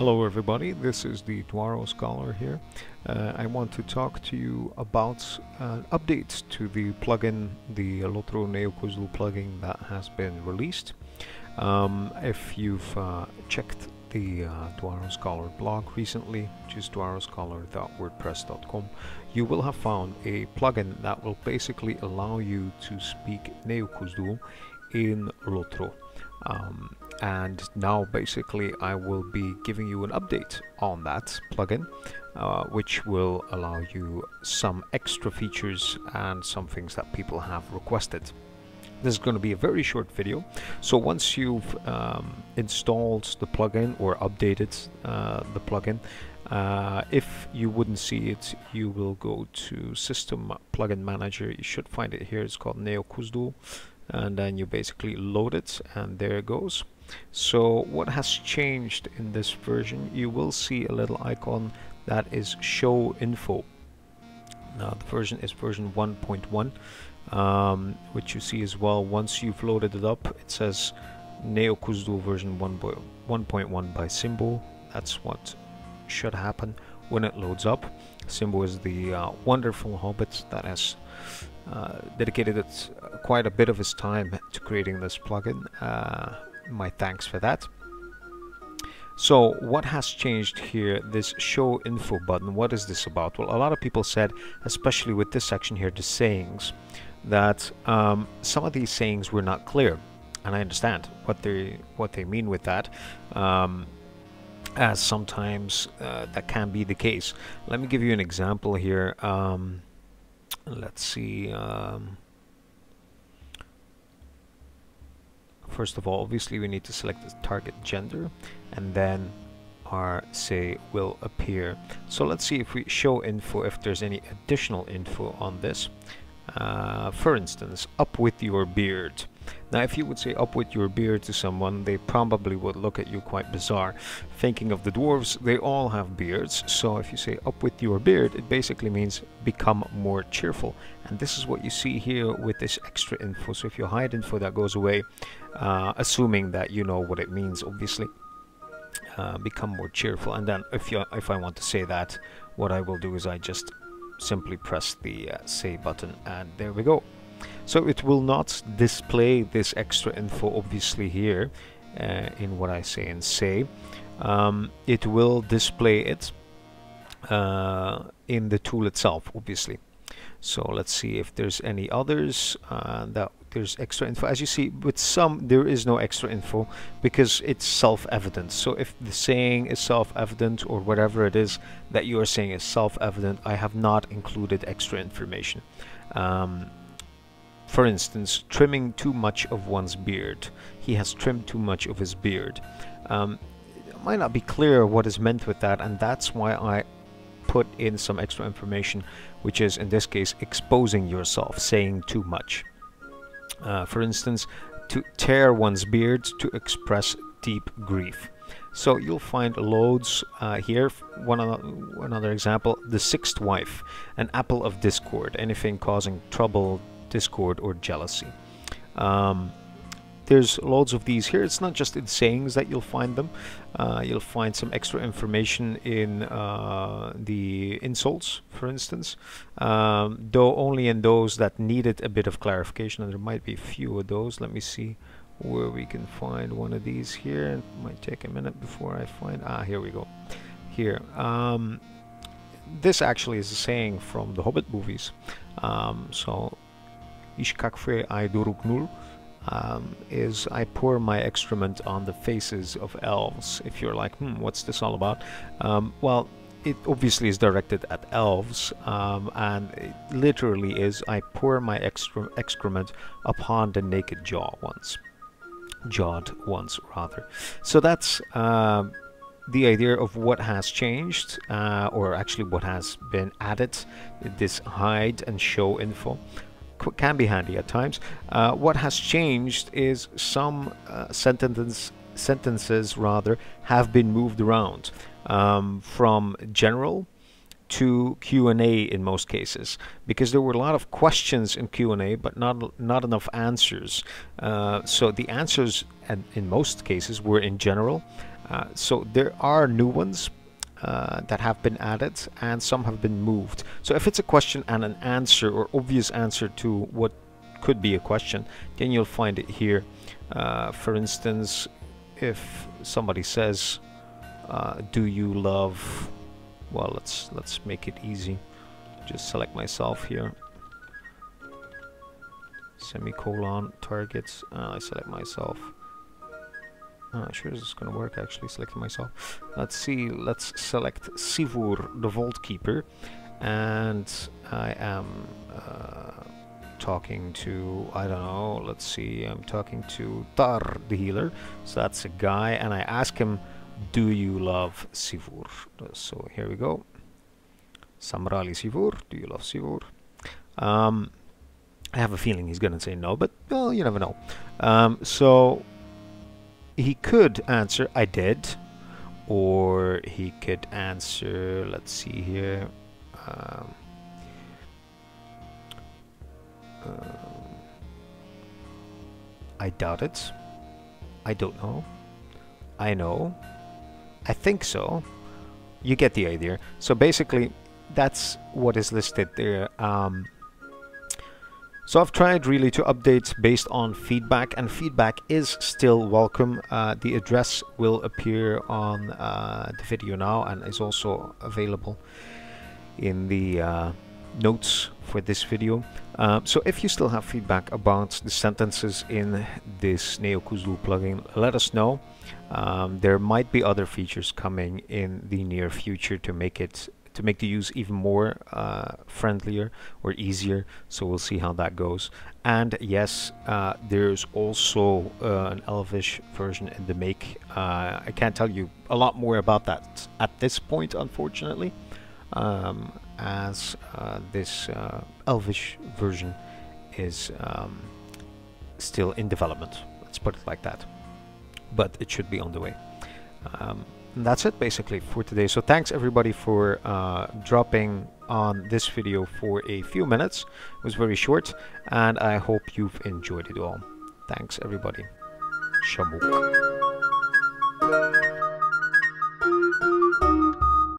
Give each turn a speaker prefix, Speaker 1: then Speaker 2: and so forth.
Speaker 1: Hello everybody, this is the dwarves Scholar here. I want to talk to you about updates to the plugin, the LotRO Neo-Khuzdul plugin that has been released. If you've checked the dwarves Scholar blog recently, which is dwarvescholar.wordpress.com, you will have found a plugin that will basically allow you to speak Neo-Khuzdul in LotRO. And now basically I will be giving you an update on that plugin, which will allow you some extra features and some things that people have requested. This is going to be a very short video, so once you've installed the plugin or updated the plugin, if you wouldn't see it, you will go to System Plugin Manager. You should find it here. It's called Neo-Khuzdul, and then you basically load it, and there it goes. So what has changed in this version? You will see a little icon that is show info. Now the version is version 1.1, which you see as well. Once you've loaded it up, it says Neo-Khuzdul version 1.1 by Symbol. That's what should happen when it loads up. Symbol is the wonderful hobbit that has dedicated quite a bit of his time to creating this plugin. My thanks for that. So what has changed here? This show info button, what is this about? Well, a lot of people said, especially with this section here, the sayings, that some of these sayings were not clear, and I understand what they mean with that, as sometimes that can be the case. Let me give you an example here. Let's see. First of all, obviously we need to select the target gender, and then our say will appear. So let's see if we show info, if there's any additional info on this. For instance, up with your beard. Now if you would say up with your beard to someone, they probably would look at you quite bizarre. Thinking of the dwarves, they all have beards, so if you say up with your beard, it basically means become more cheerful. And this is what you see here with this extra info. So if you hide info, that goes away, assuming that you know what it means, obviously. Become more cheerful. And then if I want to say that, what I will do is I just simply press the say button, and there we go. So it will not display this extra info obviously here in what I say and say. It will display it in the tool itself, obviously. So let's see if there's any others that there's extra info. As you see, with some there is no extra info because it's self-evident. So if the saying is self-evident, or whatever it is that you are saying is self-evident, I have not included extra information. For instance, trimming too much of one's beard. He has trimmed too much of his beard. It might not be clear what is meant with that, and that's why I put in some extra information, which is in this case exposing yourself, saying too much. For instance, to tear one's beard, to express deep grief. So you'll find loads here. Another example, the sixth wife, an apple of discord, anything causing trouble, discord, or jealousy. There's loads of these here. It's not just in sayings that you'll find them. You'll find some extra information in the insults, for instance, though only in those that needed a bit of clarification, and there might be a few of those. Let me see where we can find one of these here. It might take a minute before I find. Here we go. Here. This actually is a saying from the Hobbit movies. So, Ishkakfre I Duruknul. Is I pour my excrement on the faces of elves. If you're like, what's this all about? Well, it obviously is directed at elves, and it literally is I pour my excrement upon the naked jawed ones rather. So that's the idea of what has changed, or actually what has been added. This hide and show info can be handy at times. What has changed is some sentences rather have been moved around from general to Q&A in most cases, because there were a lot of questions in Q&A but not enough answers. So the answers in most cases were in general. So there are new ones that have been added, and some have been moved. So if it's a question and an answer, or obvious answer to what could be a question, then you'll find it here. For instance, if somebody says, do you love, well, let's make it easy. Just select myself here. Semicolon, targets. I select myself. Sure, this is going to work actually, selecting myself. Let's see, let's select Sivur, the Vault Keeper. And I am talking to, I don't know, let's see, I'm talking to Tar, the healer. So that's a guy, and I ask him, do you love Sivur? So here we go. Samrali Sivur, do you love Sivur? I have a feeling he's gonna say no, but well, you never know. So he could answer, I did, or he could answer, let's see here, I doubt it, I don't know, I know, I think so. You get the idea. So basically that's what is listed there. So I've tried really to update based on feedback, and feedback is still welcome. The address will appear on the video now, and is also available in the notes for this video. So if you still have feedback about the sentences in this Neo-Khuzdul plugin, let us know. There might be other features coming in the near future to make the use even more friendlier or easier. So we'll see how that goes. And yes, there's also an Elvish version in the make. I can't tell you a lot more about that at this point, unfortunately, as this Elvish version is still in development. Let's put it like that. But it should be on the way. And that's it basically for today. So thanks everybody for dropping on this video for a few minutes. It was very short, and I hope you've enjoyed it all. Thanks everybody. Shamuk.